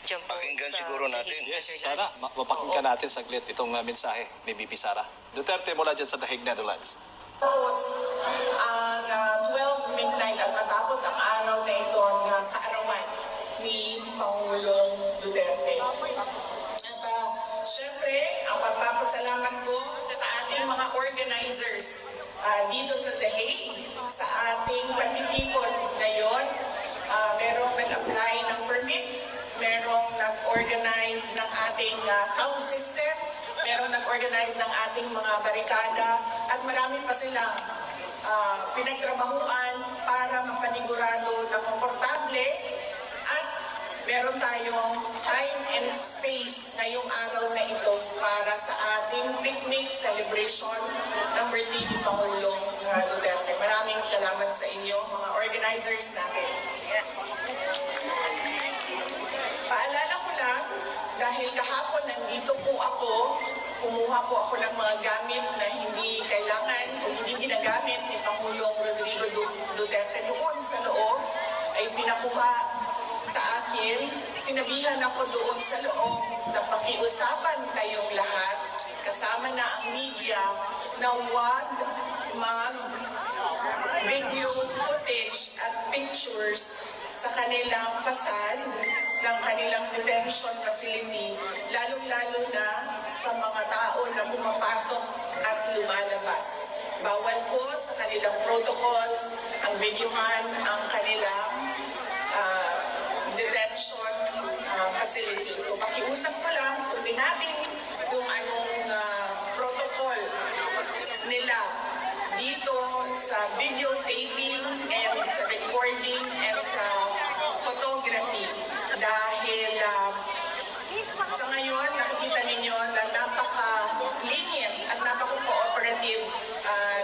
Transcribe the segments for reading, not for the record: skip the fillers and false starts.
Dyan po Pakinggan sa siguro natin. Yes, Sara, mapakinggan natin saglit itong mensahe ni VP Sara Duterte mula dyan sa The Hague, Netherlands. Tapos ang 12 midnight at matapos ang araw na ito na kaarawan ni Pangulong Duterte. At syempre, ang pagpapasalamat ko sa ating mga organizers dito sa The Hague, sa ating patitipon na yon. Merong nag-apply ng permit, merong nag-organize ng ating sound system, merong nag-organize ng ating mga barikada, at marami pa silang pinagtrabahuan para mapanigurado na komportable at meron tayong time and space ngayong araw na ito para sa ating picnic celebration ng birthday ni Pangulong Duterte. Maraming salamat sa inyo, mga organizers natin. Yes. Paalala ko lang, dahil kahapon nandito po ako, kumuha po ako ng mga gamit na hindi kailangan o hindi ginagamit ni Pangulong Rodrigo Duterte doon sa loob, ay pinakuha sa akin. Sinabihan ako doon sa loob na pakiusapan kayong lahat, kasama na ang media, na huwag mag-video footage at pictures sa kanilang facade ng kanilang detention facility, lalong-lalo na sa mga tao na pumapasok at lumalabas. Bawal po sa kanilang protocols ang videohan ang kanilang detention facility. So pakiusap ko lang, sundin natin kung anong protocol nila dito sa videotaping and sa recording and sa photography. Dahil sa ngayon, nakikita ninyo na napaka-lenient at napaka-cooperative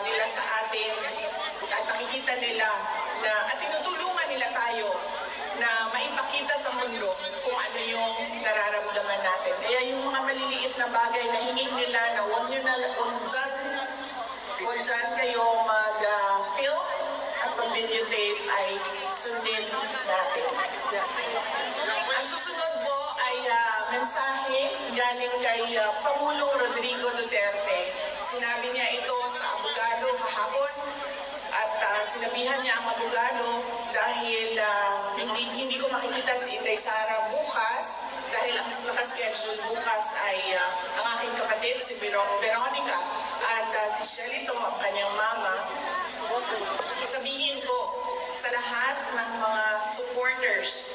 nila sa atin, at nakikita nila na at tinutulungan nila tayo na maipakita sa mundo kung ano yung nararamdaman natin. Kaya yung mga maliliit na bagay na hingin nila na huwag dyan kayo mag-film at pag-videotape ay sundin natin. Ang susunod po ay mensahe galing kay Pangulong Rodrigo Duterte. Sinabi niya ito sa abogado kahapon at sinabihan niya ang abogado dahil hindi ko makikita si Inday Sara bukas dahil ang nakaschedule bukas ay ang aking kapatid si Veronica at si Shelito, ang kanyang mama. Sabihin ko sa lahat ng mga supporters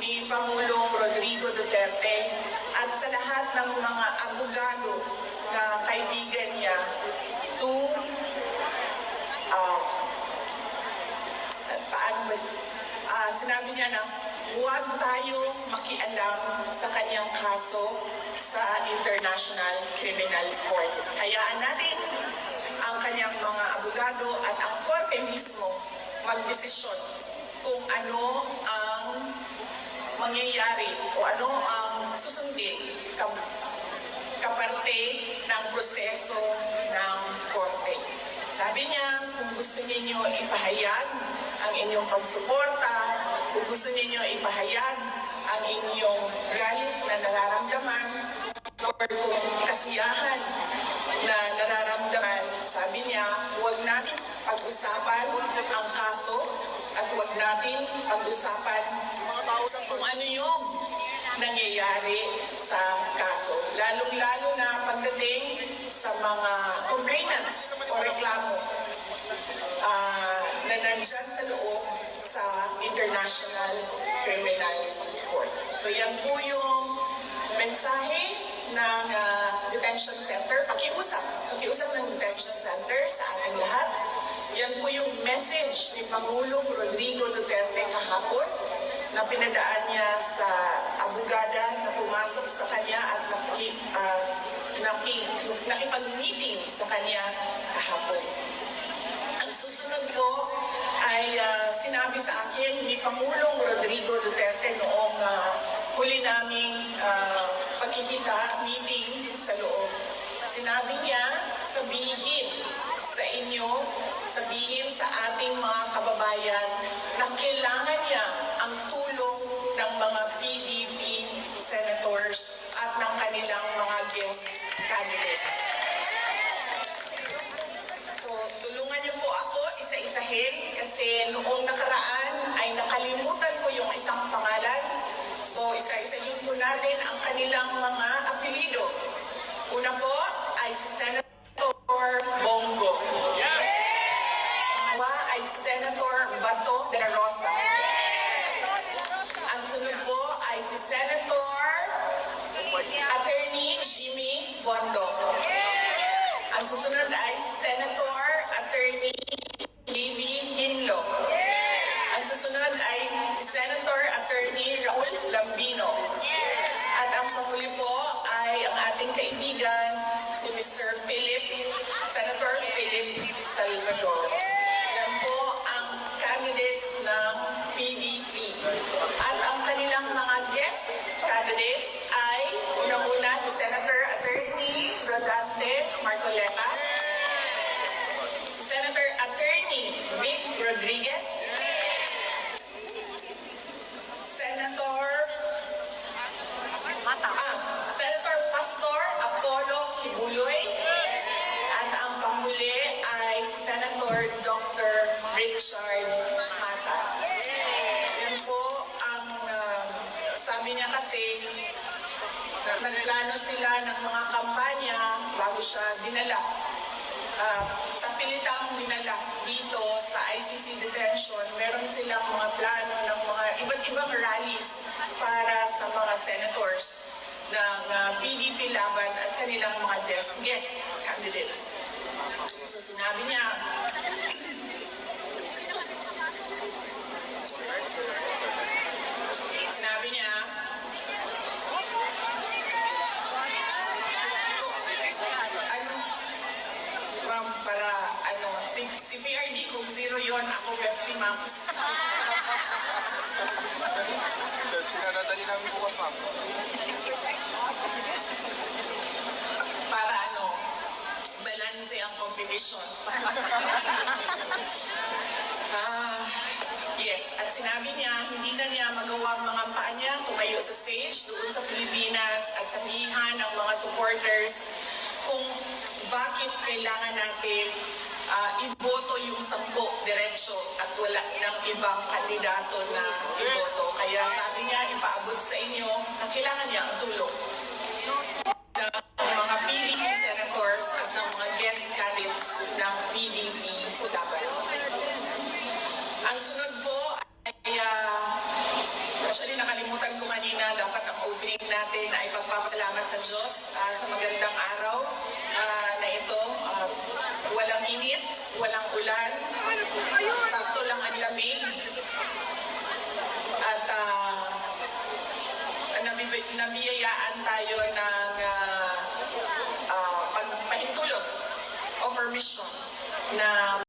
ni Pangulong Rodrigo Duterte at sa lahat ng mga abogado na kaibigan niya to sinabi niya na huwag tayo makialam sa kanyang kaso sa International Criminal Court. Hayaan natin ang kanyang mga abogado at ang korte mismo magdesisyon kung ano ang mangyayari o ano ang susundin kaparte ng proseso ng korte. Sabi niya, kung gusto ninyo ipahayag ang inyong pagsuporta, kung gusto ninyo ipahayag ang inyong galit na nararamdaman, or kung kasiyahan na nararamdaman, sabi niya, huwag natin pag-usapan ang kaso at huwag natin pag-usapan kung ano yung nangyayari sa kaso. Lalong-lalo na pagdating sa mga complainants o reklamo na nandyan sa loob sa International Criminal Court. So yan po yung mensahe ng detention center, pakiusap ng detention center sa ating lahat. Yan po yung message ni Pangulong Rodrigo Duterte kahapon na pinadaan niya sa abogada na pumasok sa kanya at nakipag-meeting sa kanya kahapon. Ang susunod po ay sinabi sa akin ni Pangulong Rodrigo Duterte noong huli naming pagkikita, meeting sa loob. Sinabi niya, sabihin sa inyo, sabihin sa ating mga kababayan na kailangan niya ang tulong ng mga PDP senators at ng kanilang mga guest candidates. So, tulungan niyo po ako isa-isahin kasi noong nakaraan ay nakalimutan ko yung isang pangalan. So, isa-isahin po natin ang kanilang mga apelido. Una po ay si Senator Bongo. Pangalawa ay si Senator Bato de la Rosa. Ang sunod po ay si Senator Attorney Jimmy Bondo. Ang susunod ay si Senator Attorney J.V. Hinlo. Ang susunod ay si Senator Attorney Raul Lambino. At ang panghuli po ay ang ating kaibigan, si Mr. Senator Philip Salvador. Yan po ang candidates ng PDP. At ang kanilang mga guest candidates ay unang-una si Senator Attorney Rodante Marcoleta, si Senator Attorney Vic Rodriguez, Senator Pastor Apollo Kibuloy, at ang panghuli ay si Senator Dr. Richard Mata. Yan po ang sabi niya kasi nagplano sila ng mga kampanya bago siya dinala. Sa pilitang dinala dito sa ICC detention, meron silang mga plano ng mga iba't ibang rallies para sa mga senators ng PDP laban at kanilang mga guest candidates. So sinabi niya, para si PRD kung zero yon, ako Pepsi Max. Sinadadali namin bukas, ma'am. Para balanse ang competition. Yes, at sinabi niya, hindi na niya magawa ang mga paa niya tumayo sa stage doon sa Pilipinas at sabihan ng mga supporters kung bakit kailangan natin iboto yung 10 diretso at wala ng ibang kandidato na iboto. Kaya sabi niya, ipaabot sa inyo na kailangan niya ang tulong ng mga PDP senators at ng mga guest candidates ng PDP laban. Ang sunod po ay, actually nakalimutan ko kanina, dapat ang opening natin ay pagpapasalamat sa Diyos sa magandang araw na ito. Walang init, walang ulan, sakto lang ang lamig. At nabiyayaan tayo ng pagpahintulot o permission na